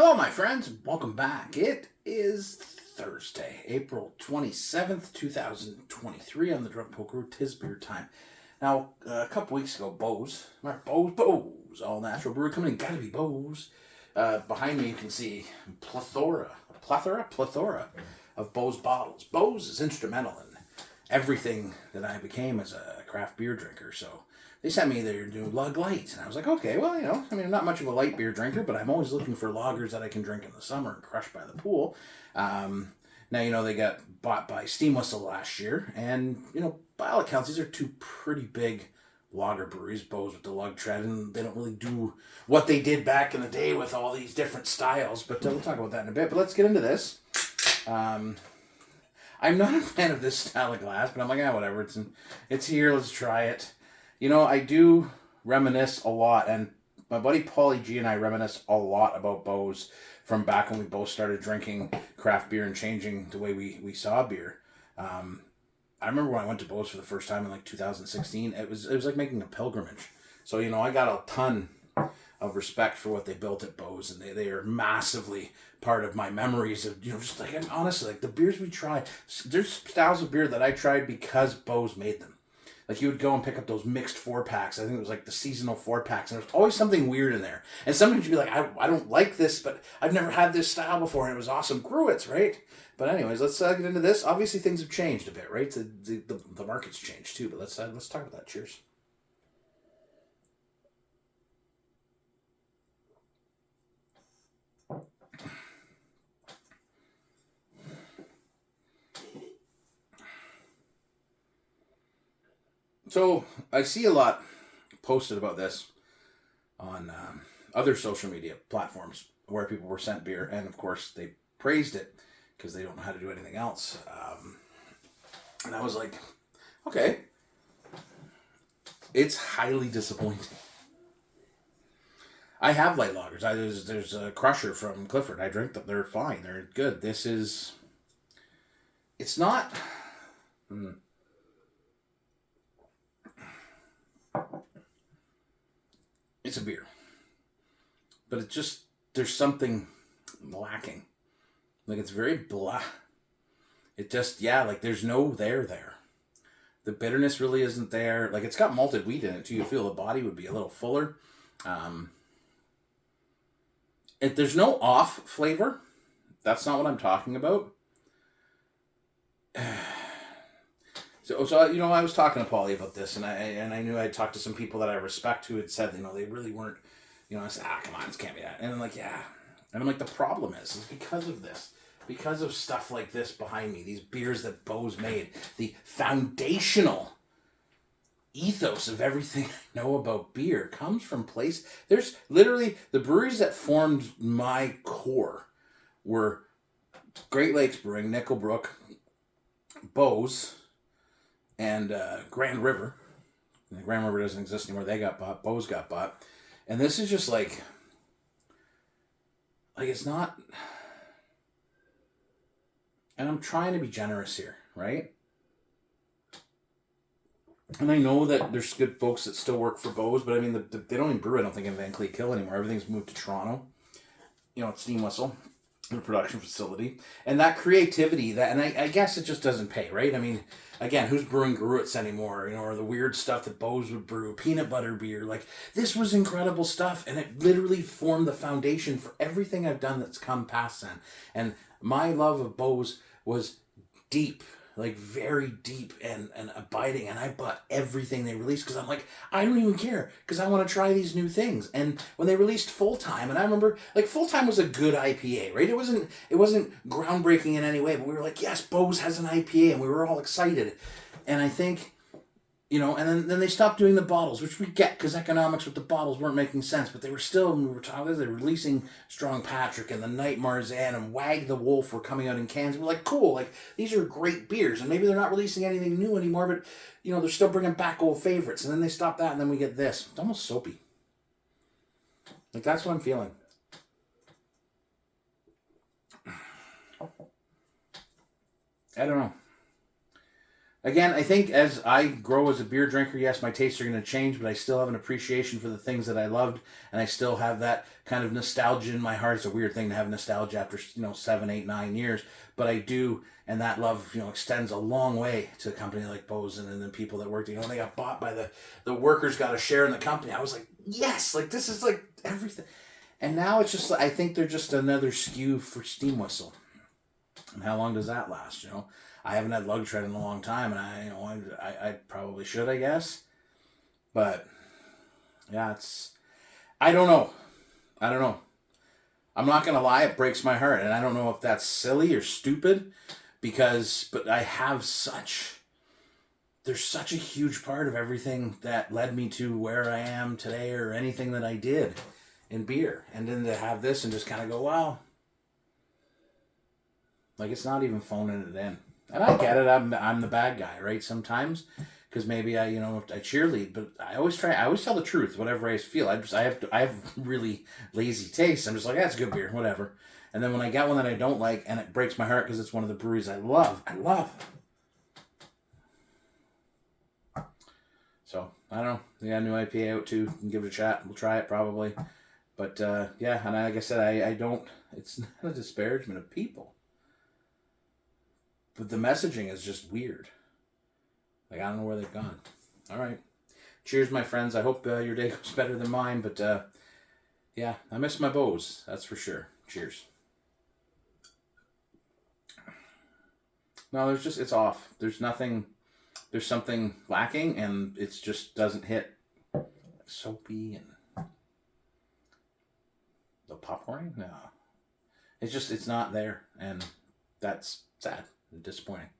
Hello, my friends. Welcome back. It is Thursday, April 27th, 2023 on the Drunk Poker. 'Tis beer time. Now, a couple weeks ago, Beau's, all natural brewery coming in. Gotta be Beau's. Behind me, you can see plethora of Beau's bottles. Beau's is instrumental in everything that I became as a craft beer drinker. So they sent me their new Lite, and I was like, okay, well, I'm not much of a light beer drinker, but I'm always looking for lagers that I can drink in the summer and crush by the pool. Now, they got bought by Steam Whistle last year, and, by all accounts, these are two pretty big lager breweries, Beau's with the lug tread, and they don't really do what they did back in the day with all these different styles, but we'll talk about that in a bit. But let's get into this. I'm not a fan of this style of glass, but I'm like, whatever, it's here, let's try it. I do reminisce a lot, and my buddy Paulie G and I reminisce a lot about Beau's from back when we both started drinking craft beer and changing the way we saw beer. I remember when I went to Beau's for the first time in like 2016, it was like making a pilgrimage. So, I got a ton of respect for what they built at Beau's, and they are massively part of my memories of, just like, honestly, like the beers we try, there's styles of beer that I tried because Beau's made them. Like, you would go and pick up those mixed 4-packs. I think it was like the seasonal 4-packs. And there's always something weird in there. And sometimes you'd be like, I don't like this, but I've never had this style before. And it was awesome. Gruit's, right? But anyways, let's get into this. Obviously, things have changed a bit, right? The market's changed too. But let's talk about that. Cheers. So, I see a lot posted about this on other social media platforms where people were sent beer, and of course, they praised it because they don't know how to do anything else. And I was like, okay, it's highly disappointing. I have light lagers. There's a Crusher from Clifford. I drink them. They're fine. They're good. It's not... It's a beer. But there's something lacking. Like, it's very blah. It just, like, there's no there. The bitterness really isn't there. Like, it's got malted wheat in it, too. You feel the body would be a little fuller. There's no off flavor. That's not what I'm talking about. So I was talking to Paulie about this, and I knew I'd talked to some people that I respect who had said, they really weren't, I said, come on, this can't be that. And I'm like, yeah. And I'm like, the problem is because of this, because of stuff like this behind me, these beers that Beau's made, the foundational ethos of everything I know about beer comes from there's literally, the breweries that formed my core were Great Lakes Brewing, Nickelbrook, Beau's, and Grand River. The Grand River doesn't exist anymore. They got bought. Beau's got bought. And this is just like it's not... And I'm trying to be generous here, right? And I know that there's good folks that still work for Beau's, but I mean, they don't even brew, I don't think, in Van Cleef Hill anymore. Everything's moved to Toronto. It's Steam Whistle, the production facility. And that creativity, and I guess it just doesn't pay, right? I mean, again, who's brewing Gruit's anymore, or the weird stuff that Beau's would brew, peanut butter beer. Like, this was incredible stuff, and it literally formed the foundation for everything I've done that's come past then. And my love of Beau's was deep, like very deep and abiding, and I bought everything they released because I'm like, I don't even care because I want to try these new things. And when they released Full Time, and I remember, like, Full Time was a good IPA, right? It wasn't groundbreaking in any way, but we were like, yes, Beau's has an IPA, and we were all excited. And I think, and then they stopped doing the bottles, which we get because economics with the bottles weren't making sense, but they were still, we were talking, they were releasing Strong Patrick and the Night Marzan and Wag the Wolf were coming out in cans. We're like, cool, like, these are great beers, and maybe they're not releasing anything new anymore, but, they're still bringing back old favorites. And then they stop that, and then we get this. It's almost soapy. Like, that's what I'm feeling. I don't know. Again, I think as I grow as a beer drinker, yes, my tastes are going to change, but I still have an appreciation for the things that I loved, and I still have that kind of nostalgia in my heart. It's a weird thing to have nostalgia after 7, 8, 9 years, but I do, and that love extends a long way to a company like Bose, and then people that worked. They got bought by the workers, got a share in the company. I was like, yes, like this is like everything, and now it's just I think they're just another SKU for Steam Whistle. And how long does that last? I haven't had lug tread in a long time, and I probably should, I guess. But yeah, I don't know. I don't know. I'm not gonna lie, it breaks my heart, and I don't know if that's silly or stupid, but there's such a huge part of everything that led me to where I am today, or anything that I did in beer, and then to have this and just kind of go, wow. Like, it's not even phoning it in. And I get it. I'm the bad guy, right? Sometimes, because maybe I cheerlead, but I always tell the truth, whatever I feel. I have really lazy taste. I'm just like, that's good beer, whatever. And then when I get one that I don't like, and it breaks my heart because it's one of the breweries I love. So I don't know. They got a new IPA out too. You can give it a shot. We'll try it probably. But yeah, and like I said, I don't. It's not a disparagement of people. But the messaging is just weird. Like, I don't know where they've gone. All right. Cheers, my friends. I hope your day goes better than mine. But, yeah, I miss my Beaus. That's for sure. Cheers. No, it's off. There's something lacking, and it just doesn't hit soapy and the popcorn. No. It's not there, and that's sad and disappointing.